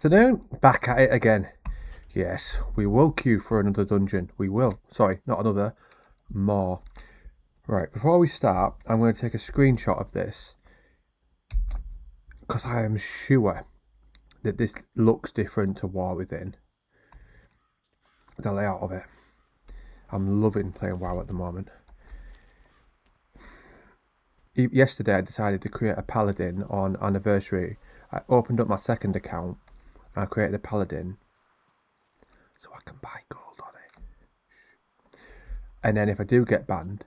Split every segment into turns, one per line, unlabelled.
Afternoon, back at it again. Yes, we will queue for another dungeon. We will. Sorry, not another, more. Right, before we start, I'm going to take a screenshot of this because I am sure that this looks different to War Within. The layout of it. I'm loving playing WoW at the moment. Yesterday I decided to create a Paladin on anniversary. I opened up my second account and I created a Paladin so I can buy gold on it. And then if I do get banned,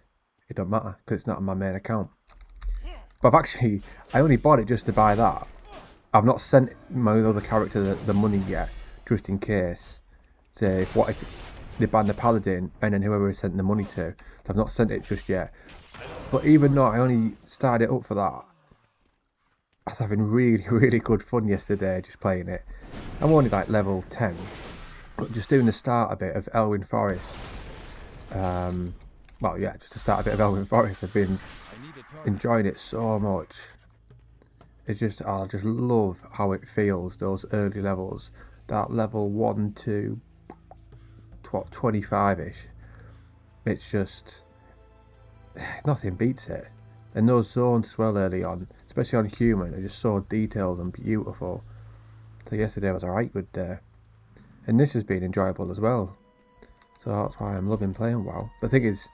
it don't matter because it's not on my main account. But I only bought it just to buy that. I've not sent my other character the money yet, just in case. Say, what if they ban the Paladin and then whoever is sent the money to. So I've not sent it just yet. But even though I only started it up for that, I was having really, really good fun yesterday just playing it. I'm only like level 10, but just doing the start a bit of Elwyn Forest. Well, yeah, just to start a bit of Elwyn Forest. I've been enjoying it so much. It's just, I just love how it feels, those early levels. That level 1 to 25-ish. It's just, nothing beats it. And those zones as well early on, especially on human, are just so detailed and beautiful. So yesterday was a right good day. And this has been enjoyable as well. So that's why I'm loving playing WoW. The thing is,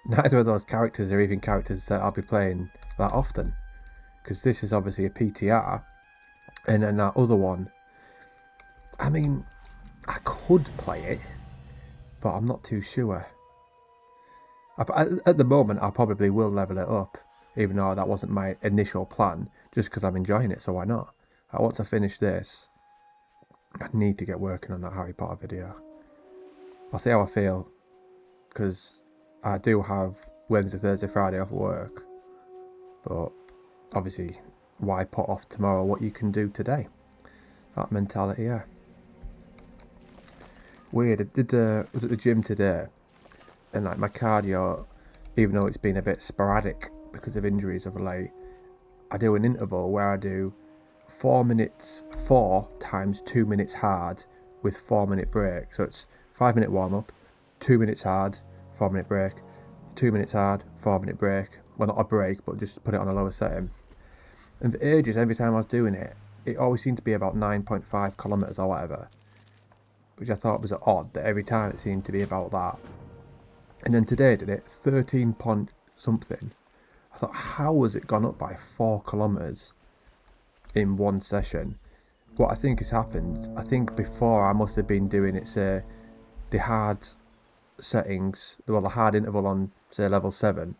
neither of those characters are even characters that I'll be playing that often. Because this is obviously a PTR. And then that other one, I mean, I could play it, but I'm not too sure. At the moment, I probably will level it up, even though that wasn't my initial plan, just because I'm enjoying it, so why not? Once I finish this, I need to get working on that Harry Potter video. I'll see how I feel, because I do have Wednesday, Thursday, Friday off work, but obviously, why put off tomorrow what you can do today? That mentality, yeah. Weird, I was at the gym today, and like my cardio, even though it's been a bit sporadic because of injuries of late, I do an interval where I do 4 times 2 minutes hard with 4-minute break. So it's 5-minute warm up, 2 minutes hard, 4-minute break, 2 minutes hard, 4-minute break. Well, not a break, but just put it on a lower setting. And for ages, every time I was doing it, it always seemed to be about 9.5 kilometers or whatever, which I thought was odd that every time it seemed to be about that. And then today I did it 13 point something. I thought, how has it gone up by 4 kilometers in one session? What I think has happened, I think before I must have been doing it, say, the hard settings, well, the hard interval on, say, level 7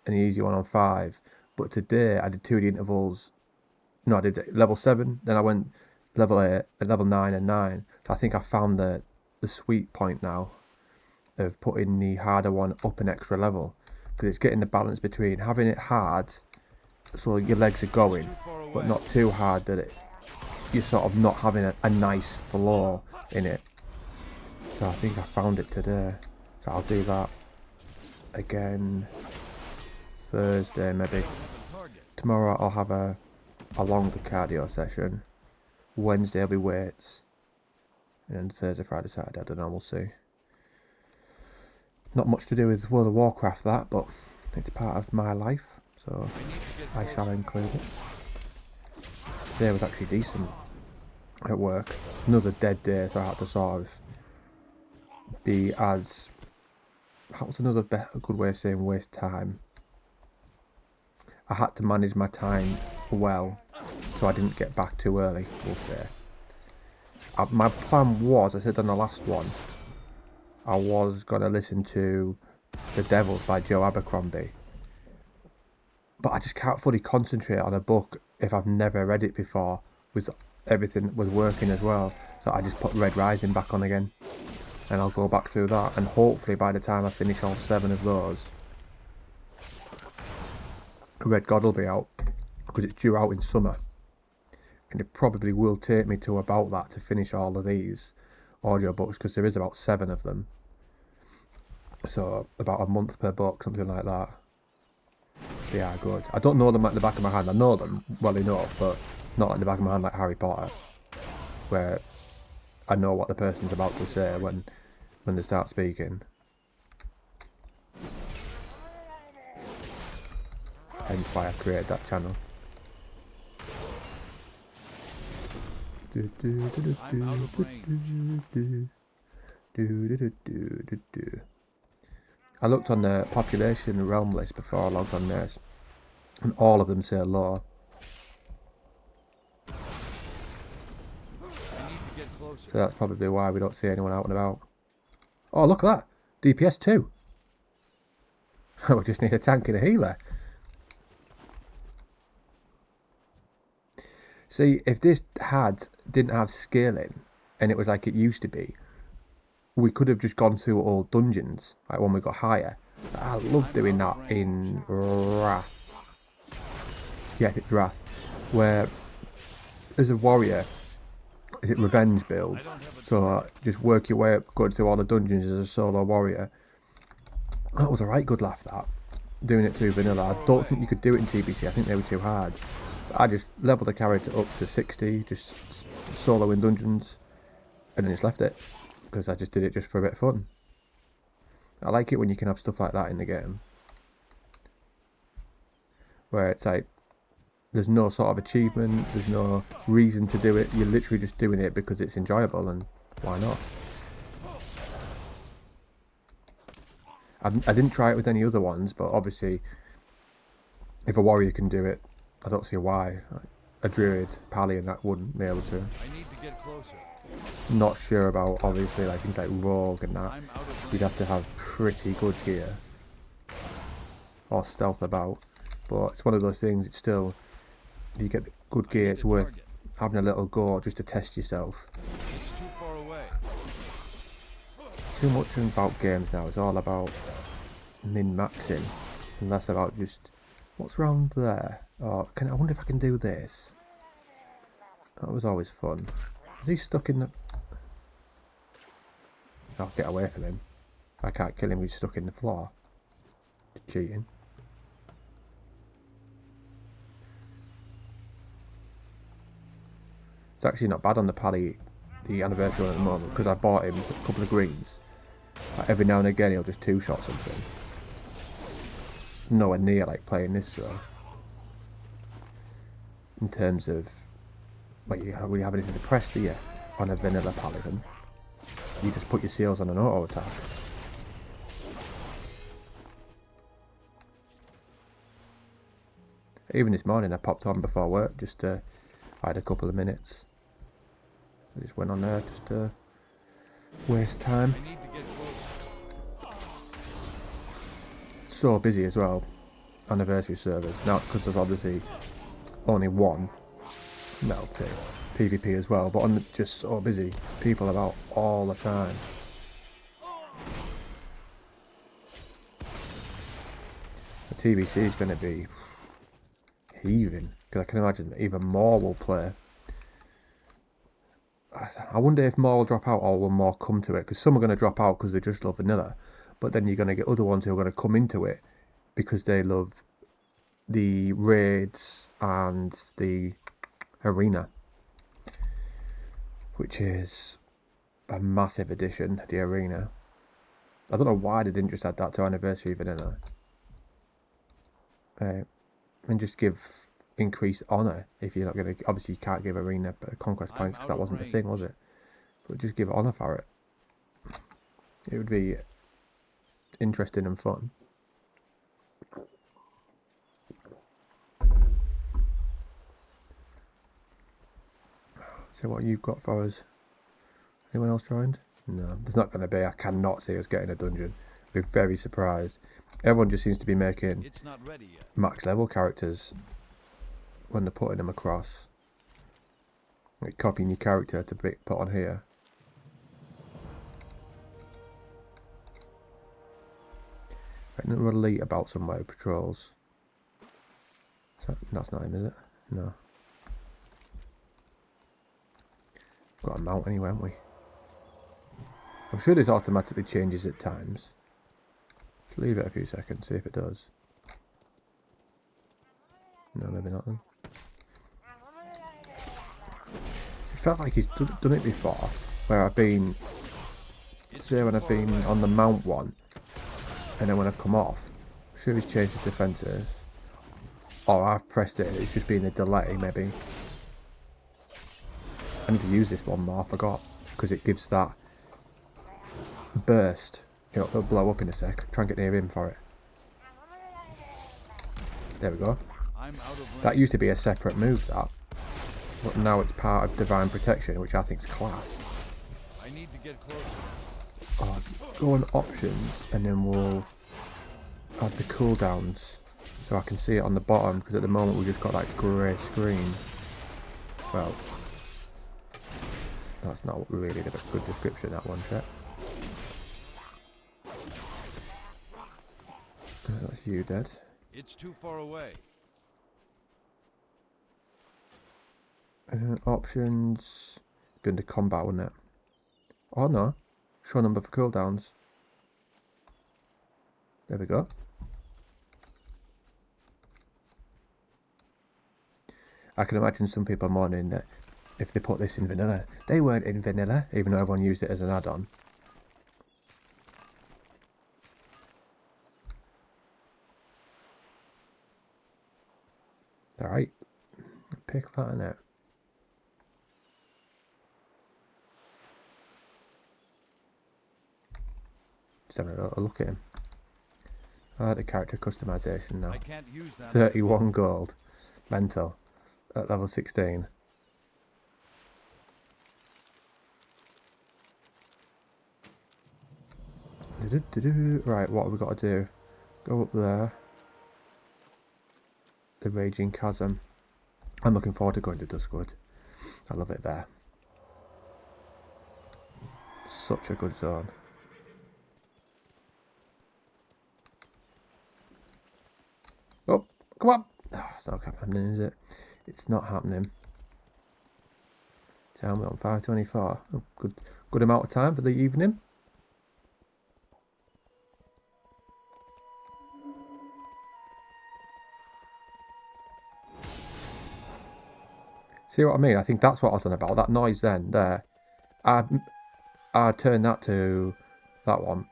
and the easy one on 5. But today I did 2 of the intervals. No, I did level 7, then I went level 8 and level 9 and 9. So I think I found the sweet point now of putting the harder one up an extra level, because it's getting the balance between having it hard so your legs are going, but not too hard that you're sort of not having a nice flow in it. So I think I found it today, so I'll do that again Thursday maybe. Tomorrow I'll have a longer cardio session. Wednesday will be weights, and Thursday, Friday, Saturday, I don't know, we'll see. Not much to do with World of Warcraft, that, but it's part of my life, so I shall include it. Today was actually decent at work. Another dead day, so I had to sort of be as... What's another good way of saying waste time? I had to manage my time well, so I didn't get back too early, we'll say. My plan was, I said on the last one, I was going to listen to The Devils by Joe Abercrombie. But I just can't fully concentrate on a book if I've never read it before, with everything was working as well. So I just put Red Rising back on again, and I'll go back through that, and hopefully by the time I finish all 7 of those, Red God will be out, because it's due out in summer. And it probably will take me to about that to finish all of these audiobooks, because there is about 7 of them. So about a month per book, something like that. They are good. I don't know them like the back of my hand. I know them well enough, but not like the back of my hand like Harry Potter. where I know what the person's about to say when they start speaking. Hence why I created that channel.
I'm out of range.
I looked on the population realm list before I logged on this, and all of them say low.
I need to get closer.
So that's probably why we don't see anyone out and about. Oh, look at that! DPS 2! We just need a tank and a healer. See, if this didn't have scaling, and it was like it used to be, we could have just gone through all dungeons, like when we got higher. I love doing that in Wrath. Yeah, it's Wrath. Where, as a warrior, is it revenge build? So just work your way up, go through all the dungeons as a solo warrior. That was a right good laugh, that. Doing it through vanilla. I don't think you could do it in TBC, I think they were too hard. I just leveled the character up to 60, just soloing dungeons, and then just left it. Because I just did it just for a bit of fun. I like it when you can have stuff like that in the game. Where it's like, there's no sort of achievement, there's no reason to do it, you're literally just doing it because it's enjoyable, and why not? I didn't try it with any other ones, but obviously, if a warrior can do it, I don't see why a druid, Paladin, that wouldn't be able to.
I need to get closer.
Not sure about, obviously, like things like rogue and that.
I'm out of
You'd have to have pretty good gear or stealth about, but it's one of those things. It's still, if you get good gear, it's worth having a little go just to test yourself.
It's too far away.
Too much about games now. It's all about min-maxing, and less about just what's around there. Oh, I wonder if I can do this. That was always fun. Is he stuck in the... I'll get away from him. I can't kill him, he's stuck in the floor. It's cheating. It's actually not bad on the Pally, the anniversary one at the moment, because I bought him a couple of greens. Like every now and again he'll just two-shot something. Nowhere near like playing this though. In terms of, like, you don't really have anything to press, do you? On a vanilla Paladin. You just put your seals on an auto attack. Even this morning I popped on before work just to, I had a couple of minutes. I just went on there just to waste time.
I need to get closer.
So busy as well, anniversary servers. Now, because there's obviously only one, well, two, PvP as well, but I'm just so busy. People about all the time. The TBC is going to be heaving, because I can imagine even more will play. I wonder if more will drop out or will more come to it, because some are going to drop out because they just love vanilla, but then you're going to get other ones who are going to come into it because they love the raids and the arena, which is a massive addition, the arena. I don't know why they didn't just add that to anniversary vanilla. And just give increased honour if you're not going to, obviously you can't give arena conquest points because that wasn't the thing, was it? But just give honour for it. It would be interesting and fun. So what you've got for us? Anyone else joined? No, there's not going to be. I cannot see us getting a dungeon. I'd be very surprised. Everyone just seems to be making
It's not ready yet.
max level characters when they're putting them across. Like copying your character to be put on here. Right, another elite about somewhere, patrols. So that's not him, is it? No. Got a mount anyway, haven't we? I'm sure this automatically changes at times. Let's leave it a few seconds, see if it does. No, maybe not then. It felt like he's done it before, where I've been, say when I've been on the mount one, and then when I've come off, I'm sure he's changed the defences, or I've pressed it, it's just been a delay maybe. I need to use this one more, I forgot, because it gives that burst. You know, it'll blow up in a sec. Try and get near him for it. There we go. That used to be a separate move, that. But now it's part of Divine Protection, which I think is class.
I need to get closer.
Oh, go on options, and then we'll add the cooldowns so I can see it on the bottom, because at the moment we've just got that grey screen. Well, that's not really a good description, that one, check. That's you dead.
It's too far away.
Options. Be under combat, wouldn't it? Oh no. Show number for cooldowns. There we go. I can imagine some people mourning that if they put this in vanilla. They weren't in vanilla, even though everyone used it as an add-on. Alright. Pick that in it. Just having a look at him. I like the character customization now.
I can't use that.
31 gold. Mental. At level 16. Right, what have we got to do? Go up there. The Raging Chasm. I'm looking forward to going to Duskwood. I love it there. Such a good zone. Oh, come on! Oh, it's not happening, is it? It's not happening. Tell me on 5:24. Oh, good amount of time for the evening. See what I mean? I think that's what I was on about. That noise then, there. I turned that to that one,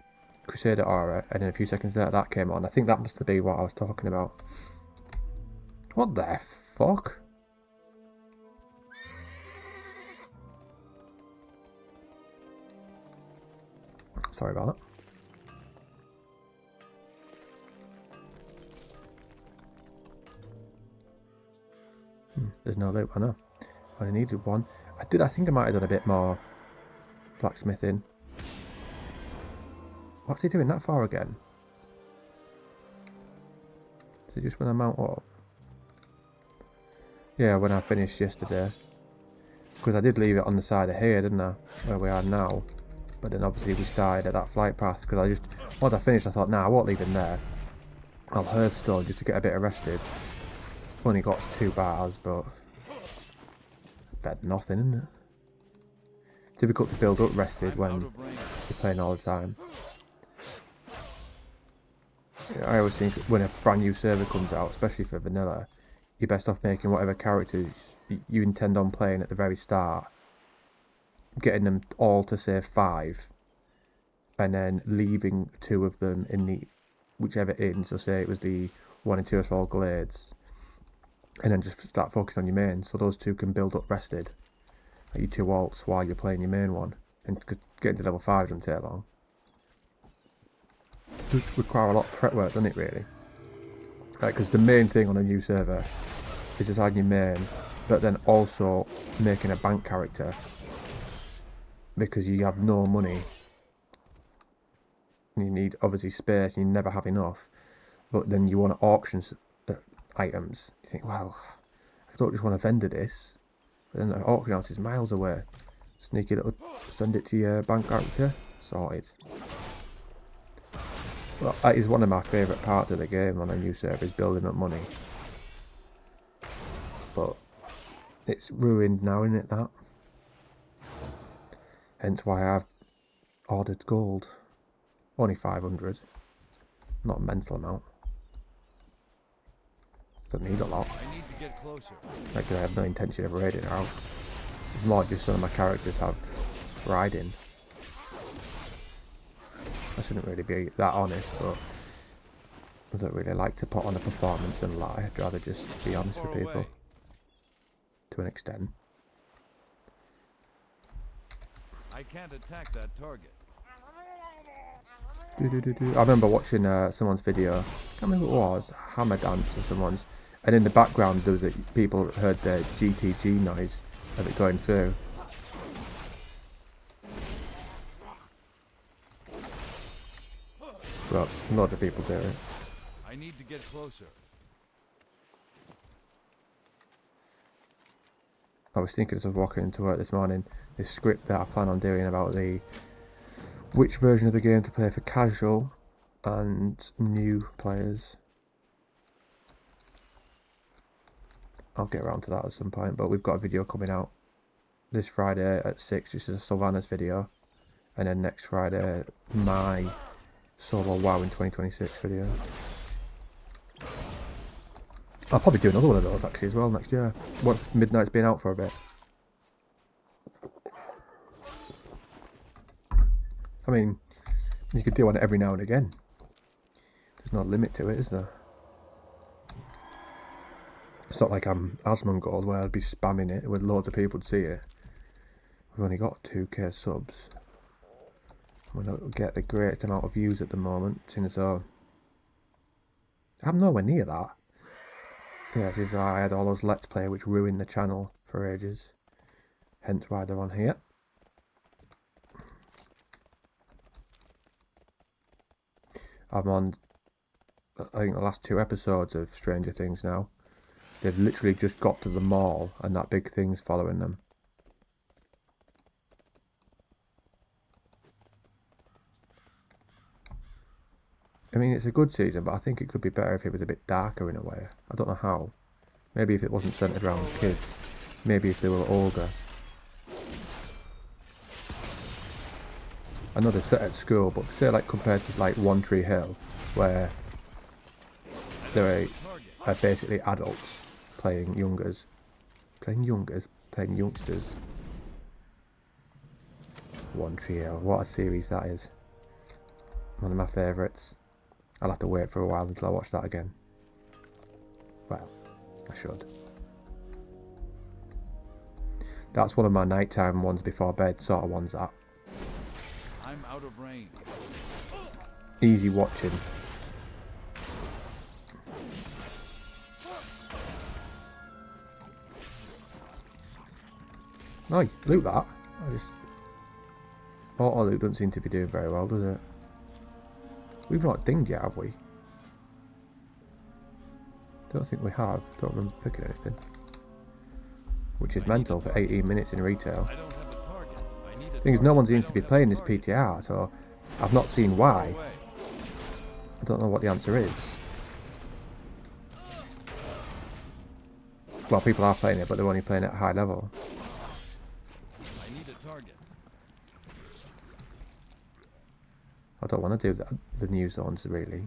Crusader Aura, and then a few seconds later that came on. I think that must be what I was talking about. What the fuck? Sorry about that. There's no loop, I know. I only needed one. I think I might have done a bit more blacksmithing. What's he doing that far again? Is it just when I mount up? Yeah, when I finished yesterday. Because I did leave it on the side of here, didn't I? Where we are now. But then obviously we started at that flight path. Because I just, once I finished I thought, nah, I won't leave him there. I'll Hearthstone just to get a bit of rested. Only got 2 bars, but better than nothing, isn't it? Difficult to build up rested when you're playing all the time. I always think when a brand new server comes out, especially for vanilla, you're best off making whatever characters you intend on playing at the very start, getting them all to say 5, and then leaving 2 of them in the whichever inn. So say it was the 1 and 2 of all glades, and then just start focusing on your main, so those 2 can build up rested. Like your 2 alts while you're playing your main one, and getting to level 5 doesn't take long. It does require a lot of prep work, doesn't it, really? Because the main thing on a new server is deciding your main, but then also making a bank character, because you have no money. You need obviously space, and you never have enough. But then you want to auction items. You think, well, I don't just want to vendor this. But then the auction house is miles away. Sneaky little, send it to your bank character, sorted. Well, that is one of my favourite parts of the game on a new server, is building up money. But it's ruined now, isn't it, that? Hence why I've ordered gold. Only 500. Not a mental amount. Don't need a lot.
I need to get closer.
Like I have no intention of raiding her out. It's more just some of my characters have riding. I shouldn't really be that honest, but I don't really like to put on a performance and lie. I'd rather just be honest with people. To an extent.
I can't attack that target.
I remember watching someone's video. I can't remember who it was. Hammer Dance or someone's. And in the background there was people heard the GTG noise of it going through. Well, loads of people do it.
I need to get closer.
I was thinking as I was walking into work this morning, this script that I plan on doing about which version of the game to play for casual and new players. I'll get around to that at some point, but we've got a video coming out this Friday at 6, which is a Sylvanas video, and then next Friday my solo WoW in 2026 video. I'll probably do another one of those actually as well next year. What Midnight's been out for a bit. I mean, you could do one every now and again. There's no limit to it, is there? It's not like I'm Asmongold where I'd be spamming it with loads of people to see it. We've only got 2k subs. We don't get the greatest amount of views at the moment, seeing as though I'm nowhere near that. Yeah, seems like I had all those Let's Play which ruined the channel for ages. Hence why they're on here. I'm on, I think, the last 2 episodes of Stranger Things now. They've literally just got to the mall and that big thing's following them. I mean, it's a good season, but I think it could be better if it was a bit darker in a way. I don't know how. Maybe if it wasn't centred around kids. Maybe if they were older. I know they're set at school, but say like compared to like One Tree Hill, where there are basically adults playing youngers. Playing youngsters. One Tree Hill, what a series that is. One of my favourites. I'll have to wait for a while until I watch that again. Well, I should. That's one of my nighttime ones before bed, sort of ones that.
I'm out of range.
Easy watching. No, loot that. Auto loot doesn't seem to be doing very well, does it? We've not dinged yet, have we? Don't think we have. Don't remember picking anything. Which is mental for 18 minutes in retail. The thing is, no one seems to be playing this PTR, so I've not seen why. I don't know what the answer is. Well, people are playing it, but they're only playing it at high level. I don't want to do the new zones, really.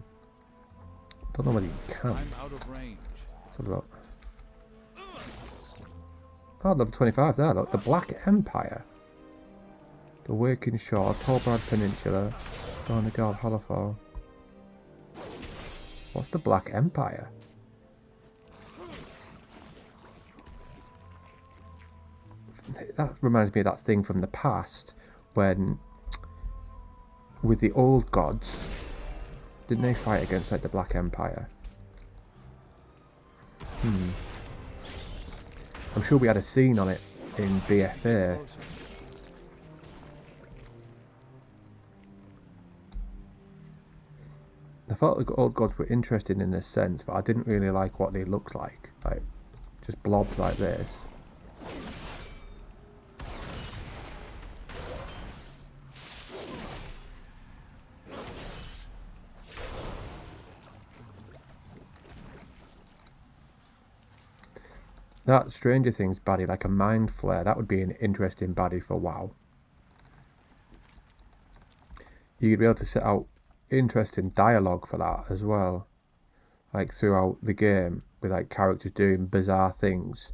Don't know whether you can.
I'm out of range.
Let's have a look. Oh, level 25 there, look. The Black Empire. The Waking Shore, Tobrad Peninsula, Donegal, Hollowfall. What's the Black Empire? That reminds me of that thing from the past when, with the old gods, didn't they fight against like the Black Empire? I'm sure we had a scene on it in BFA. I thought the old gods were interesting in this sense, but I didn't really like what they looked like. Like, just blobs like this. That Stranger Things baddie, like a Mind Flare, that would be an interesting baddie for WoW. You'd be able to set out interesting dialogue for that as well. Like throughout the game, with like characters doing bizarre things,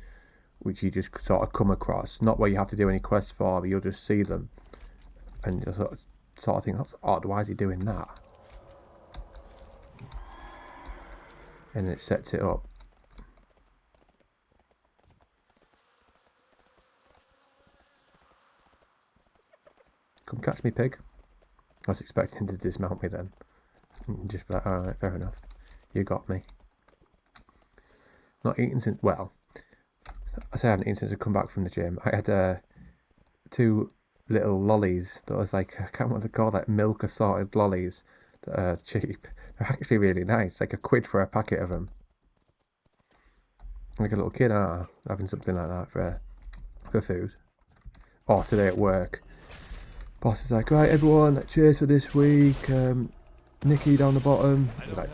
which you just sort of come across, not where you have to do any quests for, but you'll just see them, and you sort of think, that's odd, why is he doing that? And it sets it up. Come catch me, pig. I was expecting to dismount me then. Just be like, alright, fair enough. You got me. Not eaten since, well, I say I haven't eaten since I come back from the gym. I had 2 little lollies that was like, I can't remember what they're called, like milk assorted lollies that are cheap. They're actually really nice, like £1 for a packet of them. Like a little kid, having something like that for food. Or today at work, boss is like, right everyone, cheers for this week. Nikki down the bottom, like,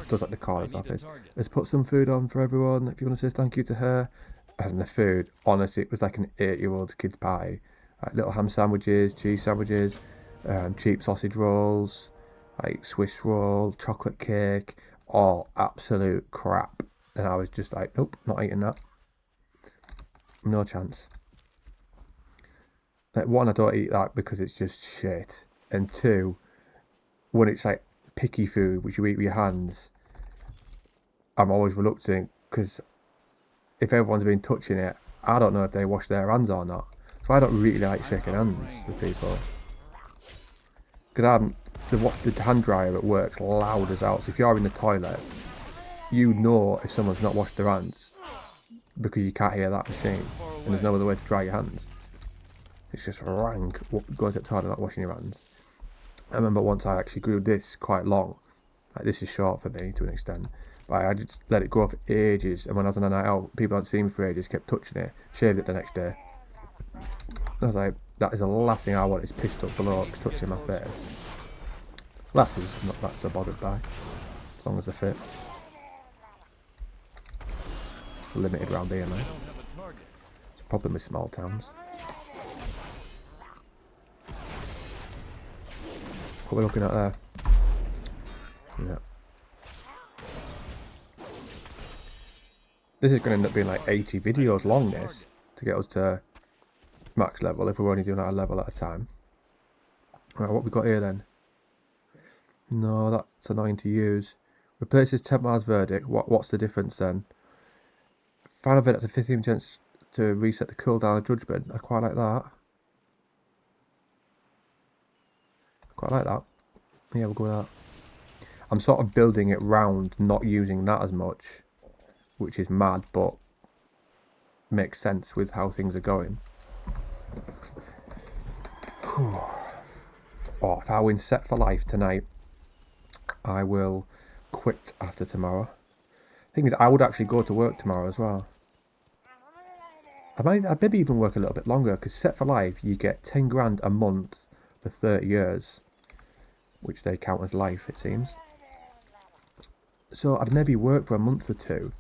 does like the card's office. Let's put some food on for everyone. If you want to say thank you to her. And the food, honestly, it was like an 8-year-old kid's pie. Like little ham sandwiches, cheese sandwiches, cheap sausage rolls, like Swiss roll, chocolate cake, all absolute crap. And I was just like, nope, not eating that. No chance. Like, 1, I don't eat that because it's just shit. And 2, when it's like picky food, which you eat with your hands, I'm always reluctant because if everyone's been touching it, I don't know if they wash their hands or not. So I don't really like shaking hands with people. Because the hand dryer at work's loud as hell. So if you're in the toilet, you know if someone's not washed their hands because you can't hear that machine. And there's no other way to dry your hands. It's just rank going to the toilet not washing your hands. I remember once I actually grew this quite long. Like, this is short for me to an extent. But I just let it grow for ages. And when I was on a night out, people hadn't seen me for ages, kept touching it. Shaved it the next day. I was like, that is the last thing I want, is pissed up blokes touching my face. Lasses, I'm not that so bothered by. As long as they're fit. Limited round here, man. It's a problem with small towns. What are we looking at there? Yeah. This is going to end up being like 80 videos long, this, to get us to max level, if we're only doing at a level at a time. Right, what we got here then? No, that's annoying to use. Replaces Templar's Verdict. What's the difference then? Final Verdict, a 15% to reset the cooldown of Judgment. I quite like that. Quite like that. Yeah, we'll go with that. I'm sort of building it round not using that as much, which is mad, but makes sense with how things are going. Oh, if I win set for life tonight, I will quit after tomorrow. Thing is, I would actually go to work tomorrow as well. I'd maybe even work a little bit longer, because set for life, you get 10 grand a month for 30 years, which they count as life, it seems. So I'd maybe work for a month or 2.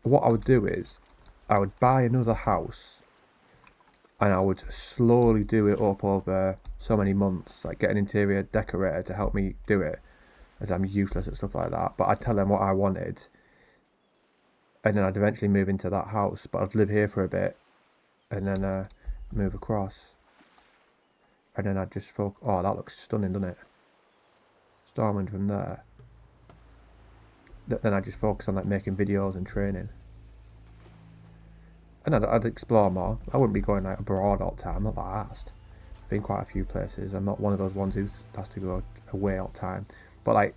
What I would do is, I would buy another house, and I would slowly do it up over so many months, like get an interior decorator to help me do it, as I'm useless at stuff like that. But I'd tell them what I wanted, and then I'd eventually move into that house, but I'd live here for a bit, and then move across. And then I'd just focus. Oh, that looks stunning, doesn't it? Stormwind from there. Then I'd just focus on like making videos and training. And I'd explore more. I wouldn't be going like abroad all the time, not that asked. I've been quite a few places. I'm not one of those ones who has to go away all the time. But like,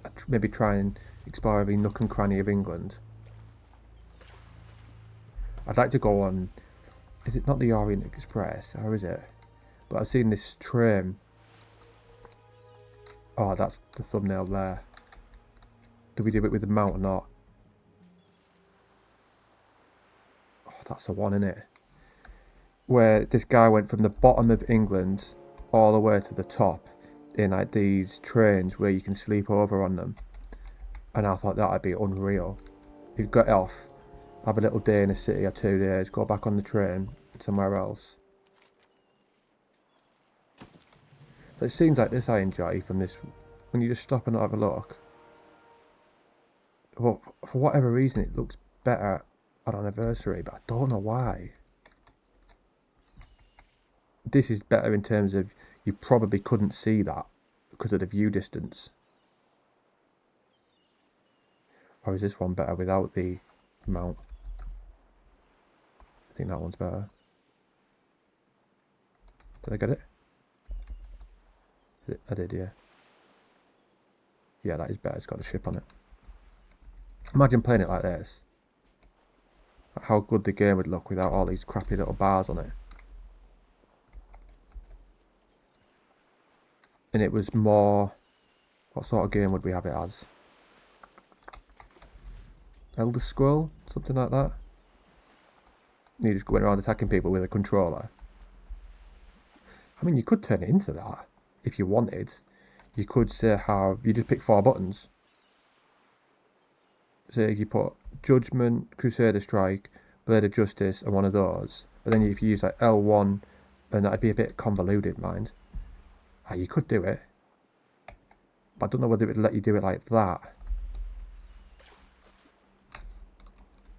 I'd maybe try and explore every nook and cranny of England. I'd like to go on, is it not the Orient Express, or is it? But I've seen this train. Oh, that's the thumbnail there. Do we do it with the mount or not? Oh, that's the one, isn't it? Where this guy went from the bottom of England all the way to the top in like these trains where you can sleep over on them. And I thought that'd be unreal. You'd get off, have a little day in a city or 2 days, go back on the train somewhere else. But scenes like this I enjoy from this, when you just stop and have a look. Well, for whatever reason, it looks better on anniversary, but I don't know why. This is better in terms of you probably couldn't see that because of the view distance. Or is this one better without the mount? I think that one's better. Did I get it? I did, yeah. Yeah, that is better. It's got a ship on it. Imagine playing it like this. How good the game would look without all these crappy little bars on it. And it was more... What sort of game would we have it as? Elder Scroll? Something like that? You're just going around attacking people with a controller. I mean, you could turn it into that if you wanted. You could say you just pick 4 buttons. Say you put Judgment, Crusader Strike, Blade of Justice, and one of those. But then if you use like L1, then that'd be a bit convoluted, mind. You could do it. But I don't know whether it would let you do it like that.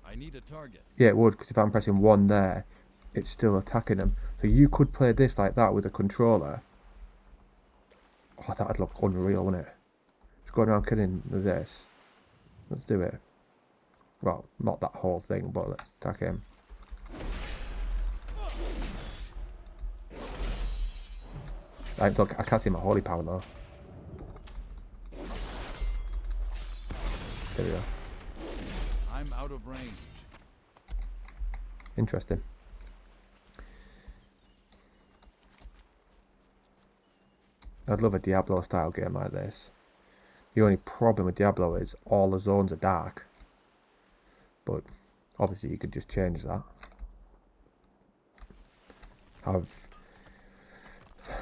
I need a target.
Yeah, it would, because if I'm pressing 1 there, it's still attacking them. So you could play this like that with a controller. Oh, that'd look unreal, wouldn't it? Just going around killing with this. Let's do it. Well, not that whole thing, but let's attack him. I can't see my holy power though. There we go.
I'm out of range.
Interesting. I'd love a Diablo style game like this. The only problem with Diablo is all the zones are dark. But obviously you could just change that. Have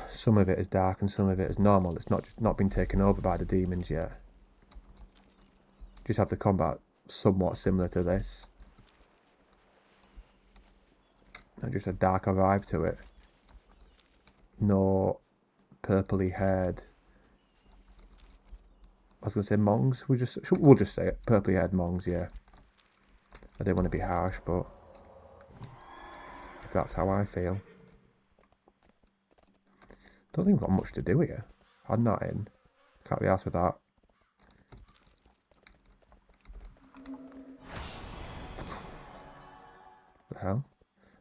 some of it is dark and some of it is normal. It's not been taken over by the demons yet. Just have the combat somewhat similar to this. And just a darker vibe to it. No purpley haired. I was going to say mongs. We'll just say it. Purpley haired mongs, yeah. I didn't want to be harsh, but that's how I feel. Don't think we've got much to do here. I'm not in. Can't be asked with that. The hell?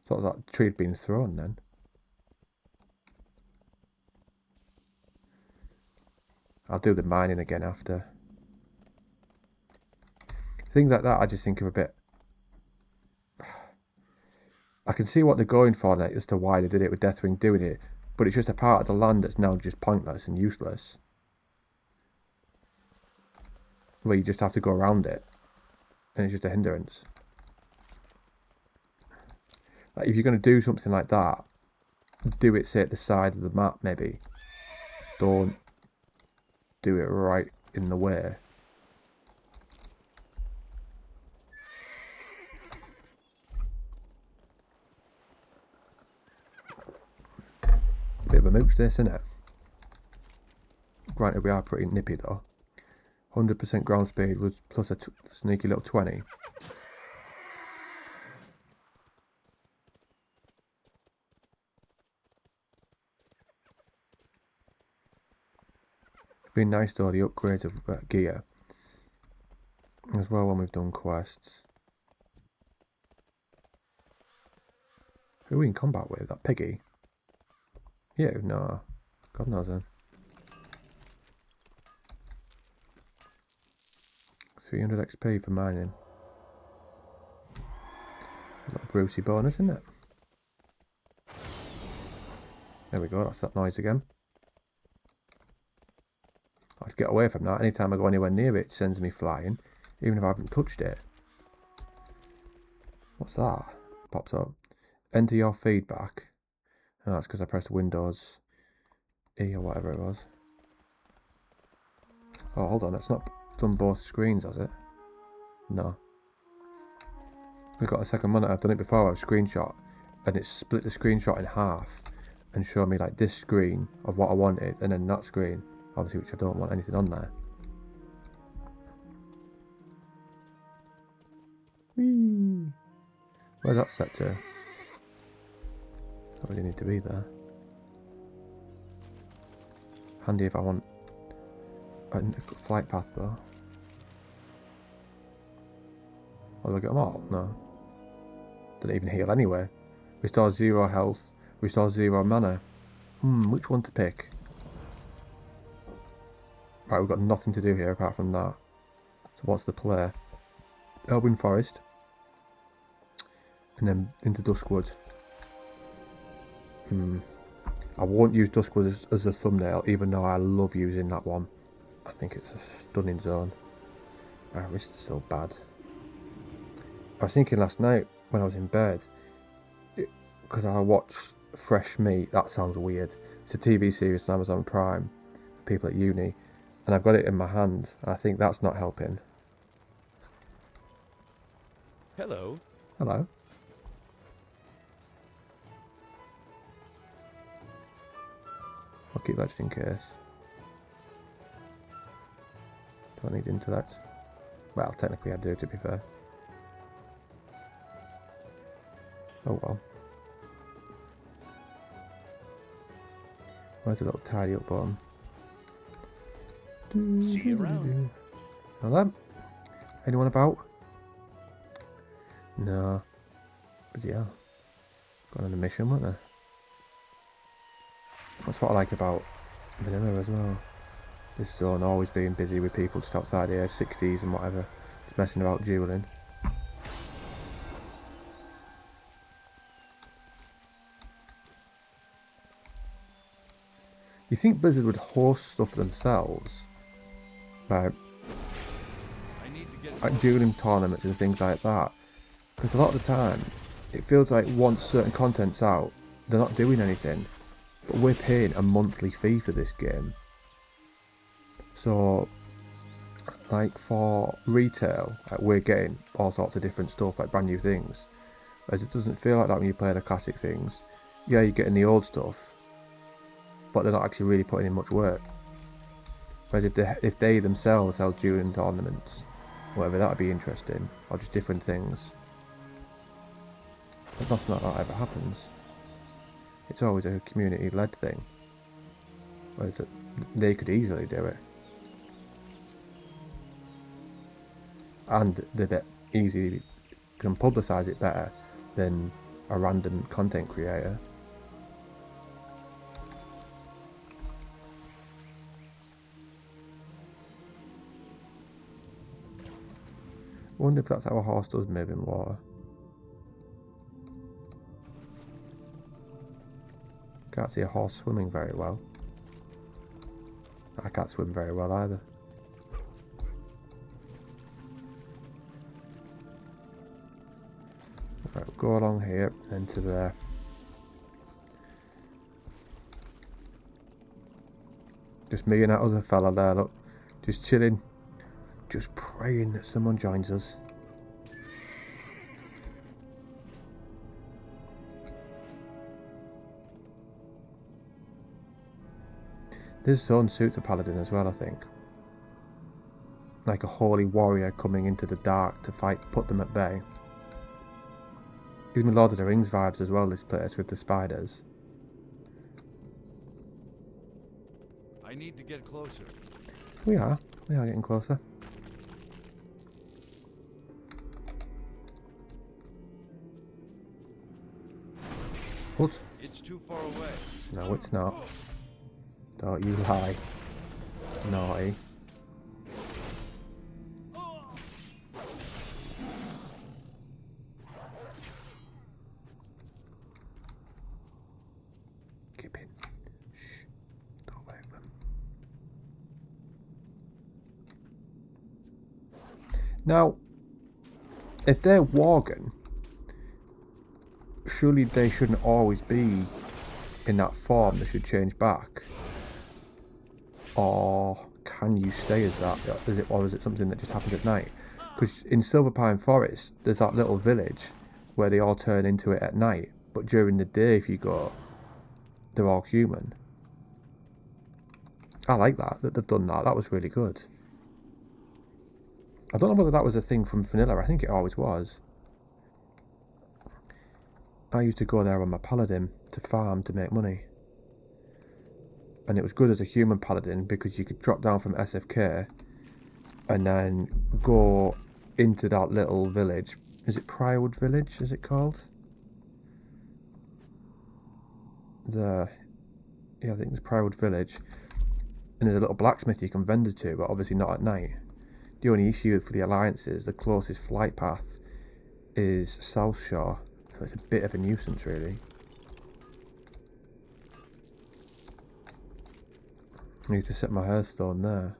Thought that tree had been thrown then. I'll do the mining again after. Things like that I just think of a bit... I can see what they're going for now as to why they did it with Deathwing doing it, but it's just a part of the land that's now just pointless and useless. Where you just have to go around it, and it's just a hindrance. Like if you're going to do something like that, do it, say, at the side of the map maybe. Don't do it right in the way. Bit of a mooch this, isn't it? Granted, we are pretty nippy though. 100% ground speed was plus a sneaky little 20. It's been nice though, the upgrades of gear. As well when we've done quests. Who are we in combat with? That piggy? Yeah, no. God knows then. 300 XP for mining. A little Brucey bonus, isn't it? There we go, that's that noise again. I have to get away from that. Anytime I go anywhere near it, it sends me flying, even if I haven't touched it. What's that? Pops up. Enter your feedback. Oh, that's because I pressed Windows E or whatever it was. Oh, hold on, it's not done both screens, has it? No. I've got a second monitor. I've done it before. I've screenshot, and it split the screenshot in half and showed me like this screen of what I wanted, and then that screen, obviously, which I don't want anything on there. Whee! Where's that set to? Don't really need to be there. Handy if I want a flight path though. Oh, do I get them all? No. Didn't even heal anyway. Restore 0 health. Restore 0 mana. Which one to pick? Right, we've got nothing to do here apart from that. So what's the play? Elwyn Forest. And then into Duskwood. I won't use Duskwood as a thumbnail, even though I love using that one. I think it's a stunning zone. My wrist is so bad. I was thinking last night when I was in bed, because I watched Fresh Meat, that sounds weird. It's a TV series on Amazon Prime, people at uni, and I've got it in my hand, and I think that's not helping.
Hello.
Hello. I'll keep that just in case. Do I need intellect? Well, technically I do, to be fair. Oh well. Where's the little tidy up button?
See you around.
Hello? Anyone about? No. But yeah. Got on a mission, weren't they? That's what I like about vanilla as well. This zone always being busy with people just outside here, 60s and whatever. Just messing about dueling. You think Blizzard would host stuff themselves? Right. Like dueling tournaments and things like that. Because a lot of the time, it feels like once certain content's out, they're not doing anything. But we're paying a monthly fee for this game. So, like for retail, like we're getting all sorts of different stuff, like brand new things. Whereas it doesn't feel like that when you play the classic things. Yeah, you're getting the old stuff, but they're not actually really putting in much work. Whereas if they themselves held dueling tournaments, whatever, that would be interesting, or just different things. But nothing like that ever happens. It's always a community-led thing. Whereas they could easily do it. And they easily can publicise it better than a random content creator. I wonder if that's how a horse does move in water. Can't see a horse swimming very well. I can't swim very well either. Right, we'll go along here and to there. Just me and that other fella there, look. Just chilling. Just praying that someone joins us. This zone suits a paladin as well, I think. Like a holy warrior coming into the dark to fight, put them at bay. Gives me Lord of the Rings vibes as well, this place with the spiders.
I need to get closer.
We are getting closer. What?
It's too far away.
No, it's not. Don't you lie. Naughty. Keep in. Shh. Don't wake them. Now, if they're Worgen, surely they shouldn't always be in that form. They should change back. Or can you stay as that? Or is it something that just happens at night? Because in Silverpine Forest, there's that little village where they all turn into it at night. But during the day, if you go, they're all human. I like that they've done that. That was really good. I don't know whether that was a thing from vanilla. I think it always was. I used to go there on my Paladin to farm to make money. And it was good as a human Paladin because you could drop down from SFK and then go into that little village. Is it Priowood Village, is it called? Yeah, I think it's Priowood Village. And there's a little blacksmith you can vendor to, but obviously not at night. The only issue for the alliances, the closest flight path is South Shore. So it's a bit of a nuisance, really. I need to set my Hearthstone there.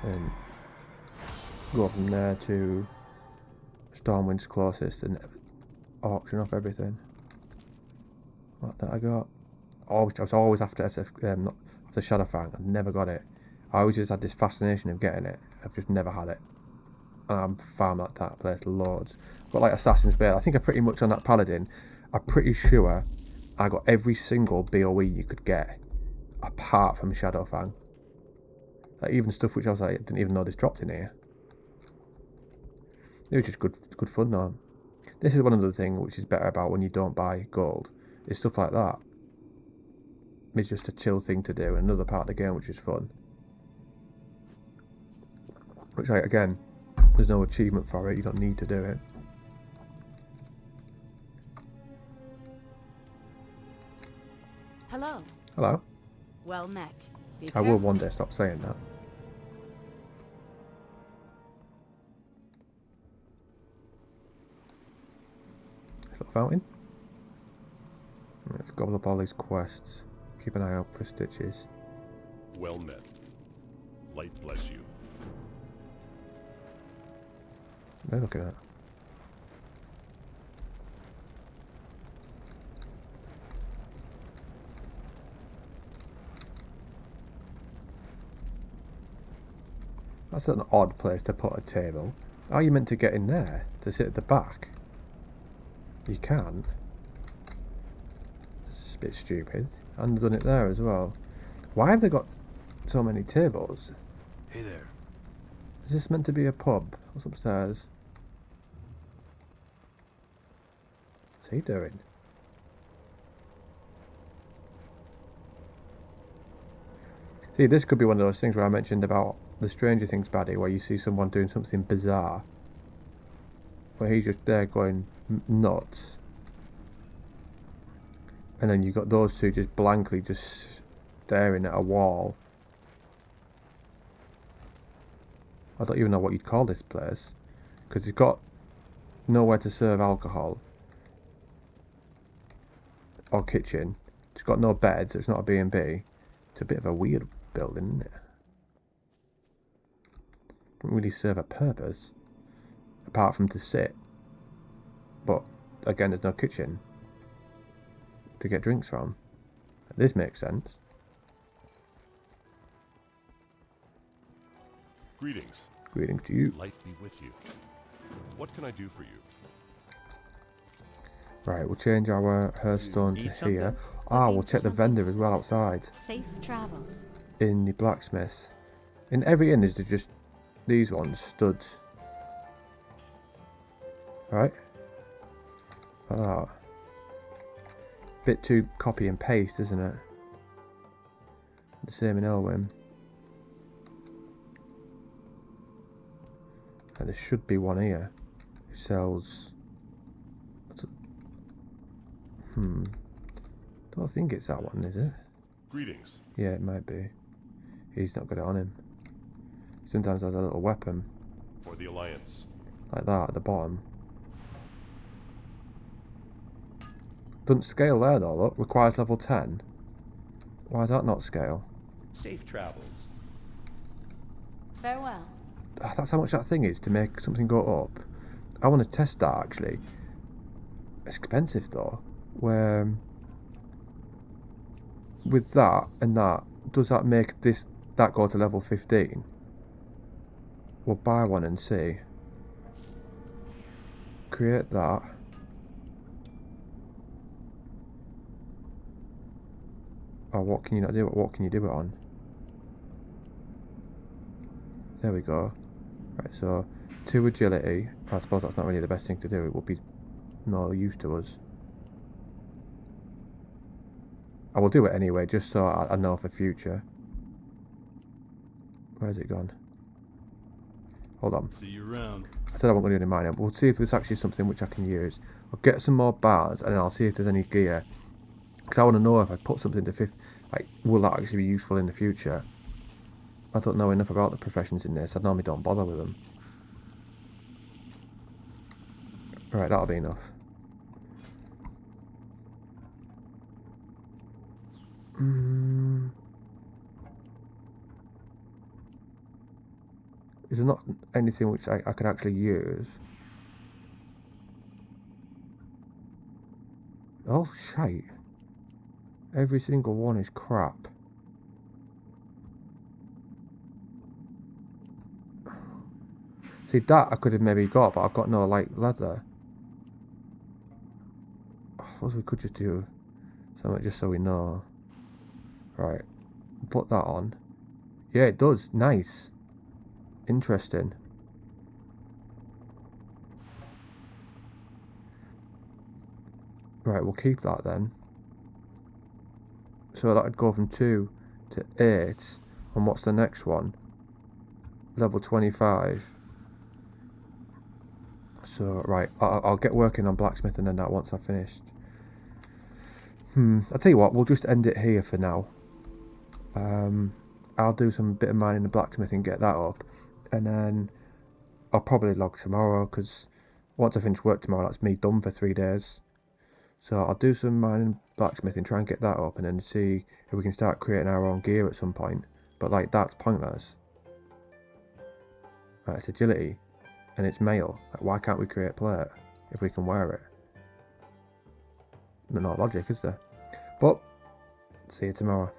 And go from there to Stormwind's closest and auction off everything. What that I got? I was always after not after Shadowfang. I never got it. I always just had this fascination of getting it. I've just never had it. And I'm farmed at that place loads. Got like Assassin's Blade. I think I pretty much on that Paladin. I'm pretty sure I got every single BOE you could get, apart from Shadowfang. Like even stuff which I was like, I didn't even know this dropped in here. It was just good fun though. This is one of the things which is better about when you don't buy gold. Is stuff like that. It's just a chill thing to do. Another part of the game which is fun. Which again, there's no achievement for it. You don't need to do it.
Hello.
Hello.
Well met. Be
I will
careful.
one day stop saying that. Little fountain. Let's gobble up all these quests. Keep an eye out for stitches.
Well met. Light bless you.
They're looking at. That's an odd place to put a table. How are you meant to get in there? To sit at the back? You can't. It's a bit stupid. And done it there as well. Why have they got so many tables?
Hey there.
Is this meant to be a pub? What's upstairs? What's he doing? See, this could be one of those things where I mentioned about the Stranger Things baddie, where you see someone doing something bizarre, where he's just there going nuts, and then you've got those two just blankly just staring at a wall. I don't even know what you'd call this place, because it's got nowhere to serve alcohol or kitchen. It's got no bed, so it's not a B&B. It's a bit of a weird building, isn't it? Doesn't really serve a purpose apart from to sit. But again, there's no kitchen to get drinks from. This makes sense.
Greetings.
Greetings to you.
Light be with you. What can I do for you?
Right, we'll change our Hearthstone to
need
here.
something?
Ah,
Looking
we'll
for
check the
something
vendor as well
specific.
outside.
Safe travels.
In the blacksmith. In every inn is there just these ones, studs. Right? Ah. Bit too copy and paste, isn't it? The same in Elwyn. And there should be one here who sells. Don't think it's that one, is it?
Greetings.
Yeah, it might be. He's not got it on him. Sometimes has a little weapon
For the Alliance.
like that at the bottom. Doesn't scale there though, look. Requires level 10. Why is that not scale?
Safe travels.
Farewell.
Ah, that's how much that thing is to make something go up. I want to test that actually. It's expensive though. Where with that and that, does that make that go to level 15? We'll buy one and see. Create that. Oh, what can you not do? What can you do it on? There we go. Right, so 2 agility. I suppose that's not really the best thing to do. It would be no use to us. I will do it anyway, just so I know for future. Where's it gone? Hold on.
See you around.
I said I wasn't going to do any mining, but we'll see if there's actually something which I can use. I'll get some more bars, and then I'll see if there's any gear. Because I want to know if I put something to 50, like, will that actually be useful in the future? I don't know enough about the professions in this. I normally don't bother with them. Right, that'll be enough. Is there not anything which I could actually use? Oh, shite. Every single one is crap. See, that I could have maybe got, but I've got no, like, leather. I suppose we could just do something just so we know. Right. Put that on. Yeah, it does. Nice. Interesting. Right, we'll keep that then. So that would go from 2 to 8. And what's the next one? Level 25. So, right, I'll get working on blacksmithing and that once I've finished. I'll tell you what, we'll just end it here for now. I'll do some bit of mining and blacksmithing, get that up. And then I'll probably log tomorrow, because once I finish work tomorrow, that's me done for 3 days. So I'll do some mining and blacksmithing, try and get that up, and then see if we can start creating our own gear at some point. But, like, that's pointless. Right, it's agility, and it's mail. Like, why can't we create plate if we can wear it? No logic, is there? But, see you tomorrow.